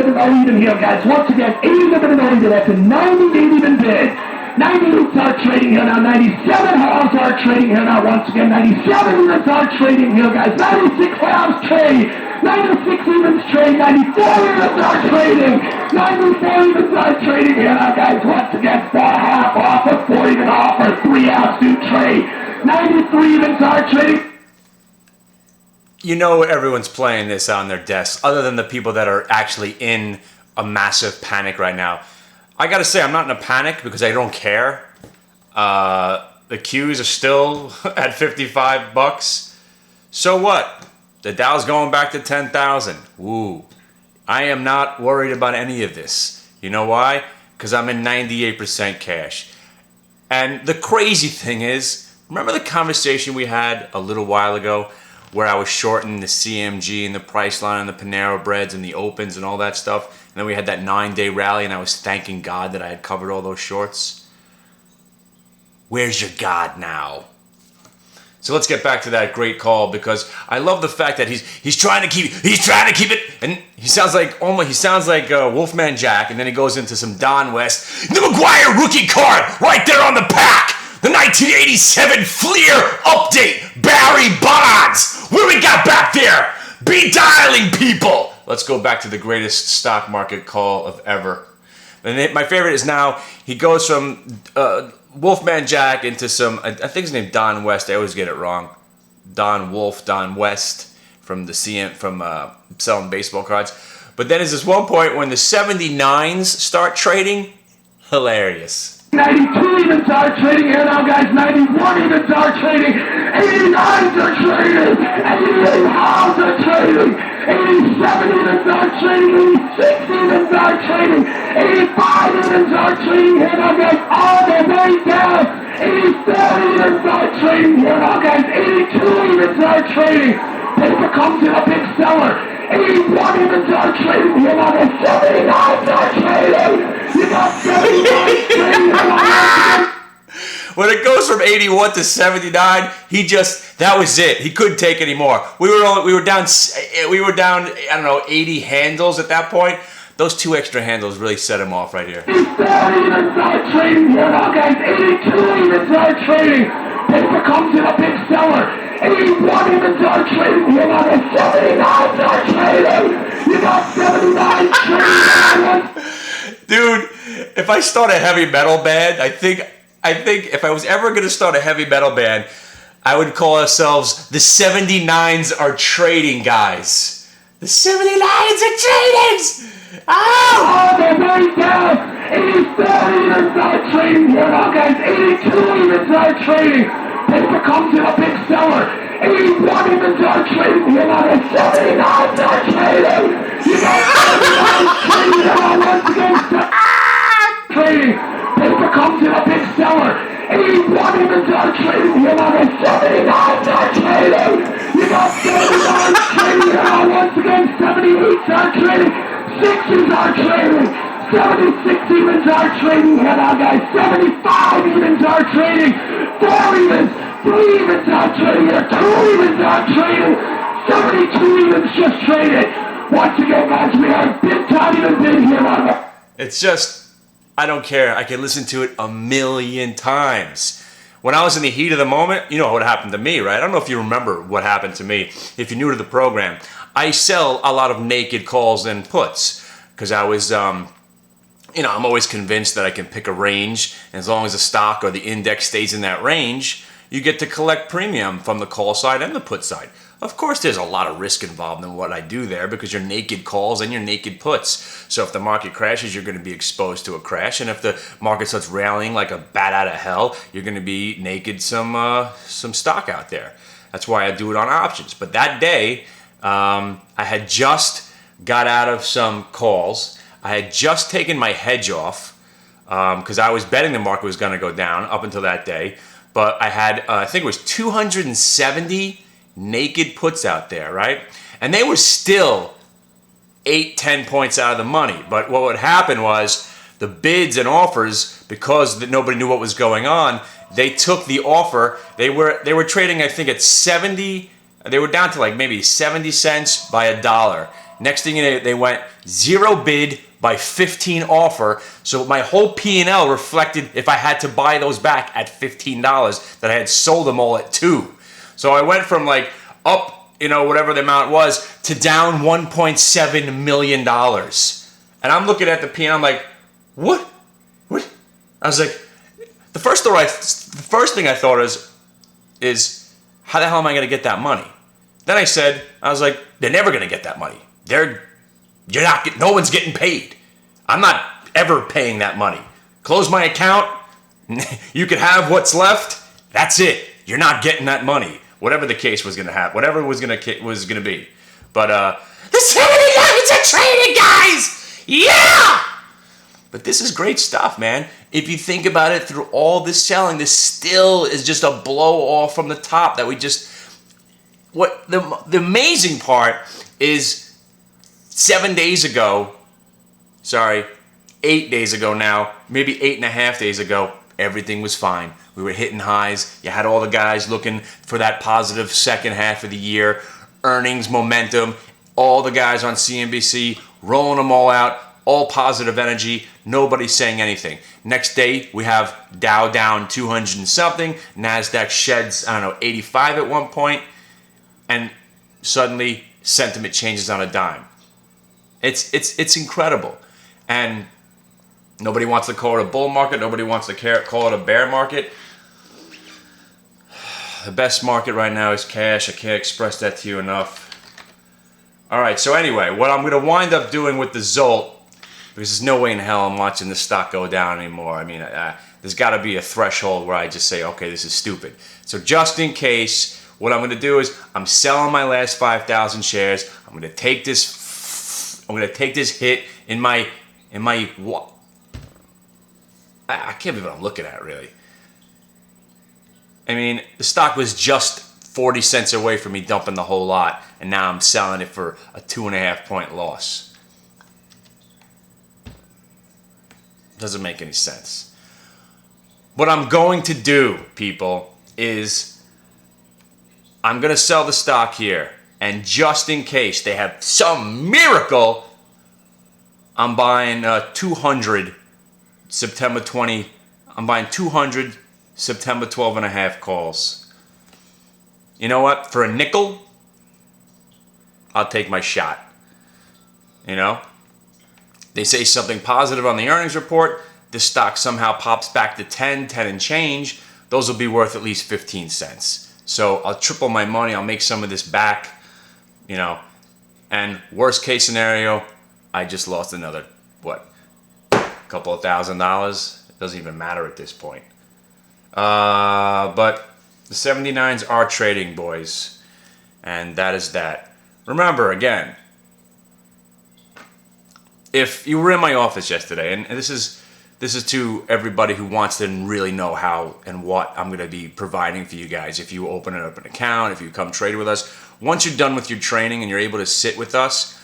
even, no even here, guys. Once again, 8 even, no even. That's a 98 even bid. 98s are trading here now. 97 halves are trading here now. Once again, 97 units are trading here, guys. 96 halves trade. 96 evens trade. 94 evens are trading. 94 evens are trading here now, guys. Once again, 4 half offer, 4 even offer, 3 halves do trade. 93 evens are trading. You know everyone's playing this on their desks, other than the people that are actually in a massive panic right now. I gotta say, I'm not in a panic because I don't care. The Qs are still at 55 bucks. So what? The Dow's going back to 10,000. Woo. I am not worried about any of this. You know why? Because I'm in 98% cash. And the crazy thing is, remember the conversation we had a little while ago where I was shorting the CMG and the Priceline and the Panera Breads and the Opens and all that stuff? And then we had that 9-day rally and I was thanking God that I had covered all those shorts. Where's your God now? So let's get back to that great call, because I love the fact that he's trying to keep it, and he sounds like Wolfman Jack, and then he goes into some Don West, the McGuire rookie card right there on the pack, the 1987 Fleer update, Barry Bonds. What do we got back there? Be dialing, people. Let's go back to the greatest stock market call of ever. And my favorite is now he goes from Wolfman Jack into some, I think his name Don West. I always get it wrong. Don West from the CM from selling baseball cards. But then there's this one point when the 79s start trading. Hilarious. 92 evens are trading here now, guys. 91 evens are trading. 89s are trading. 88 halves are trading. 87 evens are trading. 86 evens are trading. 85 evens are trading here now, guys. All the way down. 84 evens are trading here now, guys. 82 evens are trading. Paper comes in a big seller. 81 evens are trading here now, guys. 79s are trading. You got 79 trading here now. When it goes from 81 to 79, that was it. He couldn't take any more. We were down, I don't know, 80 handles at that point. Those 2 extra handles really set him off right here. 84 evens are trading here now, guys. 82 evens are trading. Paper comes in a big seller. 81 evens are trading here now, guys. 79s are trading. You got 79 trading. Dude, if I start a heavy metal band, I think if I was ever going to start a heavy metal band, I would call ourselves the 79s are trading guys. The 79s are trading! Oh! They're way down! 84 evens are trading here now, guys. 82 evens are trading. Paper comes in a big seller. 81 evens are trading here now, guys. 79s are trading. You got 79 trading here now, once again. Trading. Paper comes in a big seller. 81 evens are trading here now, guys. 79s are trading. You got 79s trading here now, once again. 78s are trading. 6s are trading. 76 evens are trading here now, guys. 75 evens are trading. 4 evens. 3 evens are trading here. 2 evens are trading. 72 evens just traded. Once again, guys, we are big time even bid here on. It's just, I don't care. I can listen to it a million times. When I was in the heat of the moment, you know what happened to me, right? I don't know if you remember what happened to me. If you're new to the program, I sell a lot of naked calls and puts because I was, I'm always convinced that I can pick a range, and as long as the stock or the index stays in that range, you get to collect premium from the call side and the put side. Of course, there's a lot of risk involved in what I do there because you're naked calls and you're naked puts. So if the market crashes, you're going to be exposed to a crash. And if the market starts rallying like a bat out of hell, you're going to be naked some stock out there. That's why I do it on options. But that day, I had just got out of some calls. I had just taken my hedge off because I was betting the market was going to go down up until that day. But I had, I think it was 270 naked puts out there, right? And they were still 8-10 points out of the money. But what would happen was the bids and offers, because nobody knew what was going on, they took the offer. They were trading, I think, at 70. They were down to like maybe 70 cents by $1. Next thing you know, they went 0 bid by 15 offer. So my whole P&L reflected if I had to buy those back at $15 that I had sold them all at 2. So I went from like up, whatever the amount was, to down $1.7 million. And I'm looking at the P&L, I'm like, what? I was like, the first thing I thought is how the hell am I going to get that money? Then I was like, they're never going to get that money. No one's getting paid. I'm not ever paying that money. Close my account. You could have what's left. That's it. You're not getting that money. Whatever the case was going to happen. Whatever was going to be. But the 79s are trading, guys. Yeah. But this is great stuff, man. If you think about it, through all this selling, this still is just a blow off from the top that we just. What the amazing part is. 8 days ago now, maybe 8.5 days ago, everything was fine. We were hitting highs. You had all the guys looking for that positive second half of the year, earnings momentum, all the guys on CNBC rolling them all out, all positive energy, nobody saying anything. Next day, we have Dow down 200 and something, NASDAQ sheds, 85 at one point, and suddenly sentiment changes on a dime. It's incredible. And nobody wants to call it a bull market. Nobody wants to call it a bear market. The best market right now is cash. I can't express that to you enough. All right, so anyway, what I'm going to wind up doing with the Zolt, because there's no way in hell I'm watching the stock go down anymore. I mean, there's got to be a threshold where I just say, okay, this is stupid. So just in case, what I'm going to do is I'm selling my last 5,000 shares. I'm going to take this hit in my what? I can't believe what I'm looking at, really. I mean, the stock was just 40 cents away from me dumping the whole lot, and now I'm selling it for a 2.5 point loss. Doesn't make any sense. What I'm going to do, people, is I'm going to sell the stock here. And just in case they have some miracle, I'm buying 200 September 20. I'm buying 200 September 12.5 calls. You know what? For a nickel, I'll take my shot. They say something positive on the earnings report. This stock somehow pops back to 10 and change. Those will be worth at least 15 cents. So I'll triple my money. I'll make some of this back. And worst case scenario, I just lost another, couple of $1,000. It doesn't even matter at this point. But the 79s are trading, boys. And that is that. Remember, again, if you were in my office yesterday, and this is to everybody who wants to really know how and what I'm going to be providing for you guys. If you open up an account, if you come trade with us, once you're done with your training and you're able to sit with us,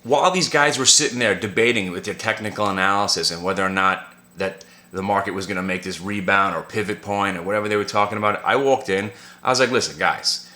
while these guys were sitting there debating with their technical analysis and whether or not that the market was going to make this rebound or pivot point or whatever they were talking about, I walked in. I was like, listen, guys,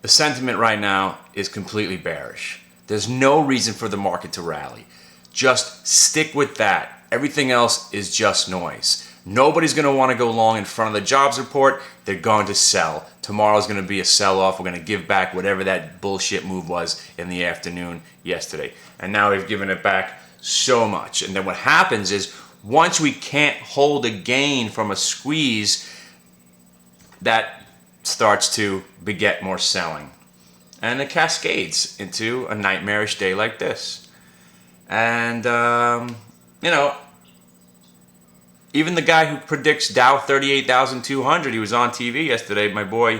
the sentiment right now is completely bearish. There's no reason for the market to rally. Just stick with that. Everything else is just noise. Nobody's going to want to go long in front of the jobs report. They're going to sell. Tomorrow's going to be a sell-off. We're going to give back whatever that bullshit move was in the afternoon yesterday. And now we've given it back so much. And then what happens is once we can't hold a gain from a squeeze, that starts to beget more selling. And it cascades into a nightmarish day like this. And, even the guy who predicts Dow 38,200, he was on TV yesterday, my boy,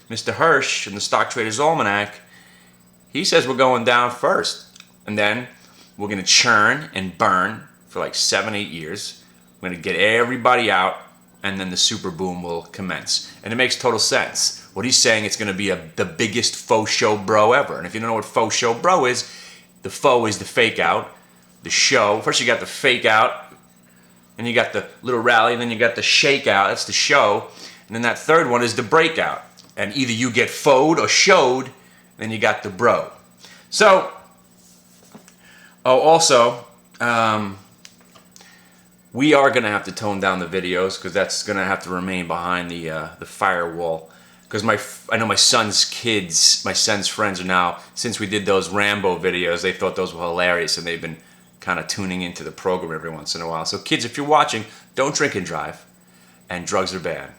Mr. Hirsch, in the Stock Traders Almanac, he says we're going down first. And then we're going to churn and burn for like 7-8 years. We're going to get everybody out, and then the super boom will commence. And it makes total sense. What he's saying, it's going to be the biggest faux show bro ever. And if you don't know what faux show bro is, the faux is the fake out. The show, first you got the fake out, and you got the little rally, and then you got the shakeout. That's the show. And then that third one is the breakout. And either you get foed or showed, then you got the bro. So, also, we are going to have to tone down the videos because that's going to have to remain behind the firewall. Because I know my son's kids, my son's friends are now, since we did those Rambo videos, they thought those were hilarious and they've been kind of tuning into the program every once in a while. So kids, if you're watching, don't drink and drive, and drugs are bad.